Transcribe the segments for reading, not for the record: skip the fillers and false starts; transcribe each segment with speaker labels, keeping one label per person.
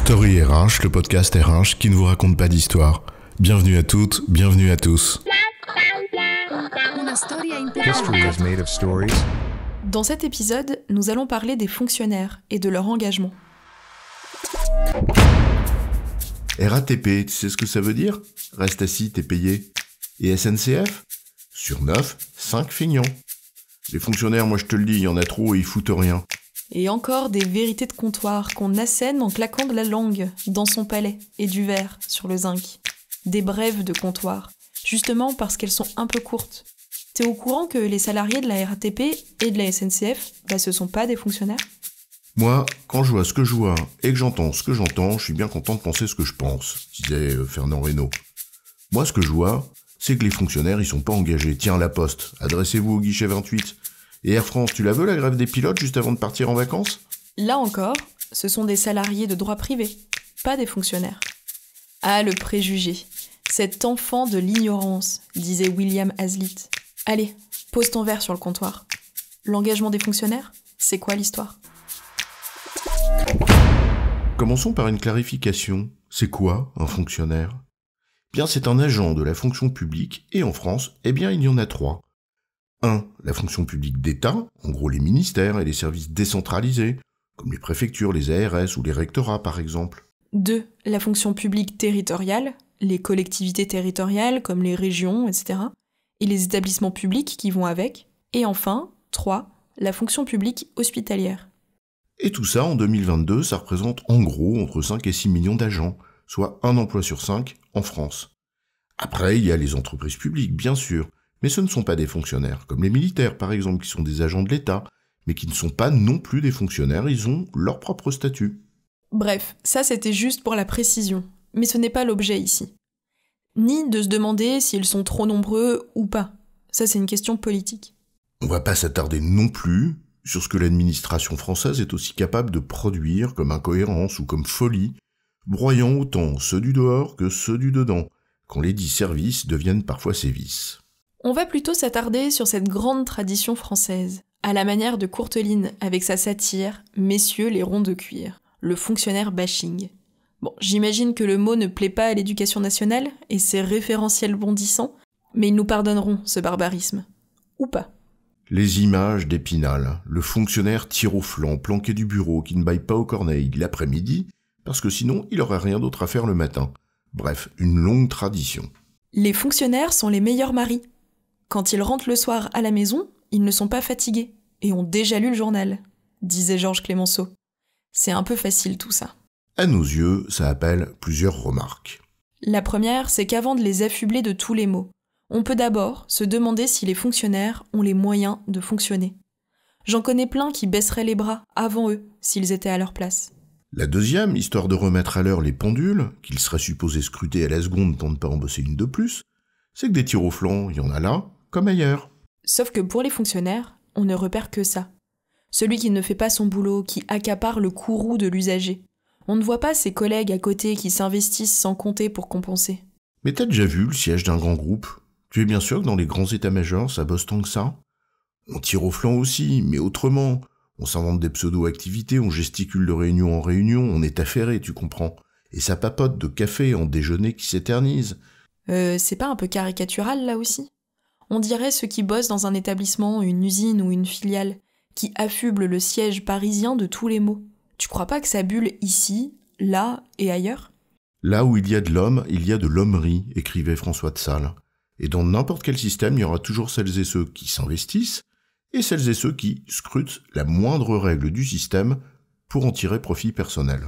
Speaker 1: Story RH, le podcast RH qui ne vous raconte pas d'histoire. Bienvenue à toutes, bienvenue à tous.
Speaker 2: History is made of stories.
Speaker 3: Dans cet épisode, nous allons parler des fonctionnaires et de leur engagement.
Speaker 1: RATP, tu sais ce que ça veut dire ? Reste assis, t'es payé. Et SNCF ? Sur 9, 5 feignants. Les fonctionnaires, moi je te le dis, il y en a trop et ils foutent rien.
Speaker 3: Et encore des vérités de comptoir qu'on assène en claquant de la langue dans son palais et du verre sur le zinc. Des brèves de comptoir, justement parce qu'elles sont un peu courtes. T'es au courant que les salariés de la RATP et de la SNCF, ce sont pas des fonctionnaires ?
Speaker 1: Moi, quand je vois ce que je vois et que j'entends ce que j'entends, je suis bien content de penser ce que je pense, disait Fernand Reynaud. Moi, ce que je vois, c'est que les fonctionnaires, ils sont pas engagés. Tiens, la Poste, adressez-vous au guichet 28. Et Air France, tu la veux, la grève des pilotes, juste avant de partir en vacances ?
Speaker 3: Là encore, ce sont des salariés de droit privé, pas des fonctionnaires. Ah, le préjugé, cet enfant de l'ignorance, disait William Hazlitt. Allez, pose ton verre sur le comptoir. L'engagement des fonctionnaires, c'est quoi l'histoire ?
Speaker 1: Commençons par une clarification. C'est quoi un fonctionnaire ? Bien, c'est un agent de la fonction publique, et en France, il y en a 3. 1. La fonction publique d'État, en gros les ministères et les services décentralisés, comme les préfectures, les ARS ou les rectorats par exemple.
Speaker 3: 2. La fonction publique territoriale, les collectivités territoriales comme les régions, etc. Et les établissements publics qui vont avec. Et enfin, 3. La fonction publique hospitalière.
Speaker 1: Et tout ça, en 2022, ça représente en gros entre 5 et 6 millions d'agents, soit un emploi sur 5 en France. Après, il y a les entreprises publiques, bien sûr, mais ce ne sont pas des fonctionnaires, comme les militaires par exemple, qui sont des agents de l'État, mais qui ne sont pas non plus des fonctionnaires, ils ont leur propre statut.
Speaker 3: Bref, ça c'était juste pour la précision, mais ce n'est pas l'objet ici. Ni de se demander s'ils sont trop nombreux ou pas. Ça c'est une question politique.
Speaker 1: On va pas s'attarder non plus sur ce que l'administration française est aussi capable de produire comme incohérence ou comme folie, broyant autant ceux du dehors que ceux du dedans, quand les dits services deviennent parfois sévices.
Speaker 3: On va plutôt s'attarder sur cette grande tradition française, à la manière de Courteline avec sa satire « Messieurs les ronds de cuir », le fonctionnaire bashing. Bon, j'imagine que le mot ne plaît pas à l'éducation nationale et ses référentiels bondissants, mais ils nous pardonneront ce barbarisme. Ou pas.
Speaker 1: Les images d'Épinal, le fonctionnaire tire au flanc, planqué du bureau, qui ne baille pas aux corneilles l'après-midi, parce que sinon il aurait rien d'autre à faire le matin. Bref, une longue tradition.
Speaker 3: Les fonctionnaires sont les meilleurs maris. Quand ils rentrent le soir à la maison, ils ne sont pas fatigués et ont déjà lu le journal, disait Georges Clemenceau. C'est un peu facile tout ça.
Speaker 1: À nos yeux, ça appelle plusieurs remarques.
Speaker 3: La première, c'est qu'avant de les affubler de tous les maux, on peut d'abord se demander si les fonctionnaires ont les moyens de fonctionner. J'en connais plein qui baisseraient les bras avant eux s'ils étaient à leur place.
Speaker 1: La deuxième, histoire de remettre à l'heure les pendules, qu'ils seraient supposés scruter à la seconde pour ne pas en bosser une de plus, c'est que des tirs au flanc, il y en a là, comme ailleurs.
Speaker 3: Sauf que pour les fonctionnaires, on ne repère que ça. Celui qui ne fait pas son boulot, qui accapare le courroux de l'usager. On ne voit pas ses collègues à côté qui s'investissent sans compter pour compenser.
Speaker 1: Mais t'as déjà vu le siège d'un grand groupe ? Tu es bien sûr que dans les grands états-majors, ça bosse tant que ça ? On tire au flanc aussi, mais autrement. On s'invente des pseudo-activités, on gesticule de réunion en réunion, on est affairé, tu comprends. Et ça papote de café en déjeuner qui s'éternise.
Speaker 3: C'est pas un peu caricatural là aussi ? On dirait ceux qui bossent dans un établissement, une usine ou une filiale, qui affublent le siège parisien de tous les maux. Tu crois pas que ça bulle ici, là et ailleurs ?
Speaker 1: Là où il y a de l'homme, il y a de l'hommerie, écrivait François de Sales. Et dans n'importe quel système, il y aura toujours celles et ceux qui s'investissent, et celles et ceux qui scrutent la moindre règle du système pour en tirer profit personnel.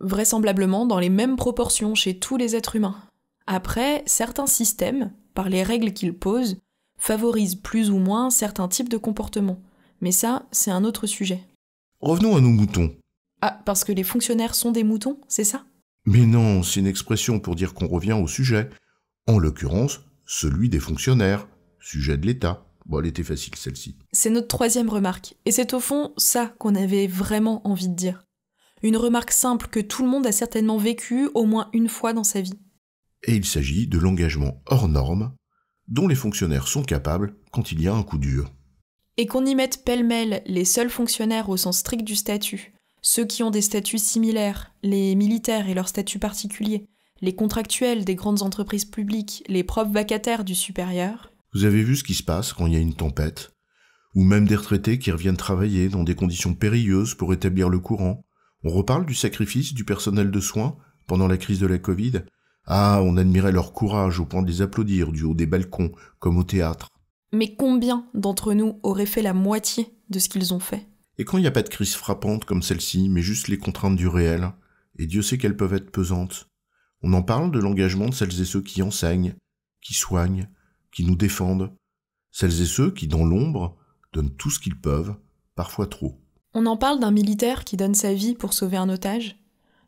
Speaker 3: Vraisemblablement dans les mêmes proportions chez tous les êtres humains. Après, certains systèmes, par les règles qu'ils posent, favorisent plus ou moins certains types de comportements. Mais ça, c'est un autre sujet.
Speaker 1: Revenons à nos moutons.
Speaker 3: Ah, parce que les fonctionnaires sont des moutons, c'est ça ?
Speaker 1: Mais non, c'est une expression pour dire qu'on revient au sujet. En l'occurrence, celui des fonctionnaires, sujet de l'État. Bon, elle était facile celle-ci.
Speaker 3: C'est notre troisième remarque, et c'est au fond ça qu'on avait vraiment envie de dire. Une remarque simple que tout le monde a certainement vécue au moins une fois dans sa vie.
Speaker 1: Et il s'agit de l'engagement hors norme, dont les fonctionnaires sont capables quand il y a un coup dur.
Speaker 3: Et qu'on y mette pêle-mêle les seuls fonctionnaires au sens strict du statut, ceux qui ont des statuts similaires, les militaires et leurs statuts particuliers, les contractuels des grandes entreprises publiques, les profs vacataires du supérieur.
Speaker 1: Vous avez vu ce qui se passe quand il y a une tempête? Ou même des retraités qui reviennent travailler dans des conditions périlleuses pour établir le courant. On reparle du sacrifice du personnel de soins pendant la crise de la Covid. Ah, on admirait leur courage au point de les applaudir du haut des balcons, comme au théâtre.
Speaker 3: Mais combien d'entre nous auraient fait la moitié de ce qu'ils ont fait?
Speaker 1: Et quand il n'y a pas de crise frappante comme celle-ci, mais juste les contraintes du réel, et Dieu sait qu'elles peuvent être pesantes, on en parle de l'engagement de celles et ceux qui enseignent, qui soignent, qui nous défendent, celles et ceux qui, dans l'ombre, donnent tout ce qu'ils peuvent, parfois trop.
Speaker 3: On en parle d'un militaire qui donne sa vie pour sauver un otage,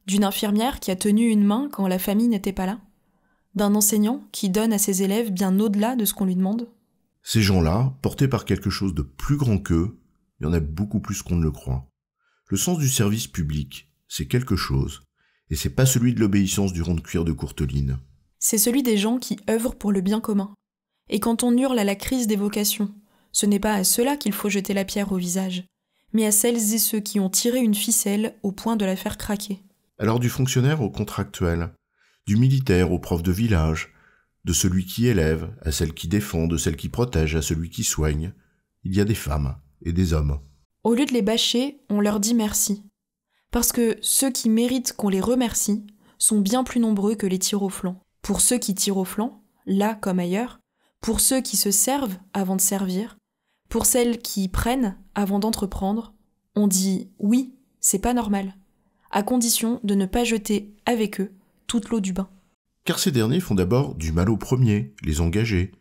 Speaker 3: d'une infirmière qui a tenu une main quand la famille n'était pas là, d'un enseignant qui donne à ses élèves bien au-delà de ce qu'on lui demande.
Speaker 1: Ces gens-là, portés par quelque chose de plus grand qu'eux, il y en a beaucoup plus qu'on ne le croit. Le sens du service public, c'est quelque chose, et c'est pas celui de l'obéissance du rond de cuir de Courteline.
Speaker 3: C'est celui des gens qui œuvrent pour le bien commun. Et quand on hurle à la crise des vocations, ce n'est pas à ceux-là qu'il faut jeter la pierre au visage, mais à celles et ceux qui ont tiré une ficelle au point de la faire craquer.
Speaker 1: Alors du fonctionnaire au contractuel, du militaire au prof de village, de celui qui élève à celle qui défend, de celle qui protège à celui qui soigne, il y a des femmes et des hommes.
Speaker 3: Au lieu de les bâcher, on leur dit merci. Parce que ceux qui méritent qu'on les remercie sont bien plus nombreux que les tirs au flanc. Pour ceux qui tirent au flanc, là comme ailleurs, pour ceux qui se servent avant de servir, pour celles qui prennent avant d'entreprendre, on dit « oui, c'est pas normal », à condition de ne pas jeter avec eux toute l'eau du bain.
Speaker 1: Car ces derniers font d'abord du mal aux premiers, les engagés,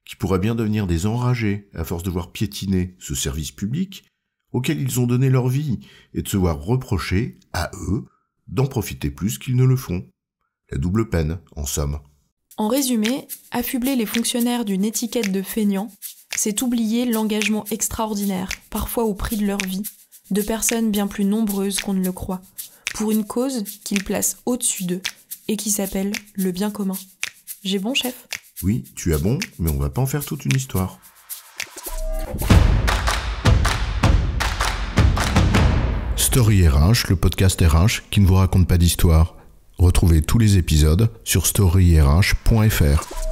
Speaker 1: qui pourraient bien devenir des enragés à force de voir piétiner ce service public auquel ils ont donné leur vie et de se voir reprocher, à eux, d'en profiter plus qu'ils ne le font. La double peine, en somme.
Speaker 3: En résumé, affubler les fonctionnaires d'une étiquette de feignants, c'est oublier l'engagement extraordinaire, parfois au prix de leur vie, de personnes bien plus nombreuses qu'on ne le croit, pour une cause qu'ils placent au-dessus d'eux et qui s'appelle le bien commun. J'ai bon, chef?
Speaker 1: Oui, tu as bon, mais on va pas en faire toute une histoire. Story RH, le podcast RH qui ne vous raconte pas d'histoire. Retrouvez tous les épisodes sur storyrh.fr.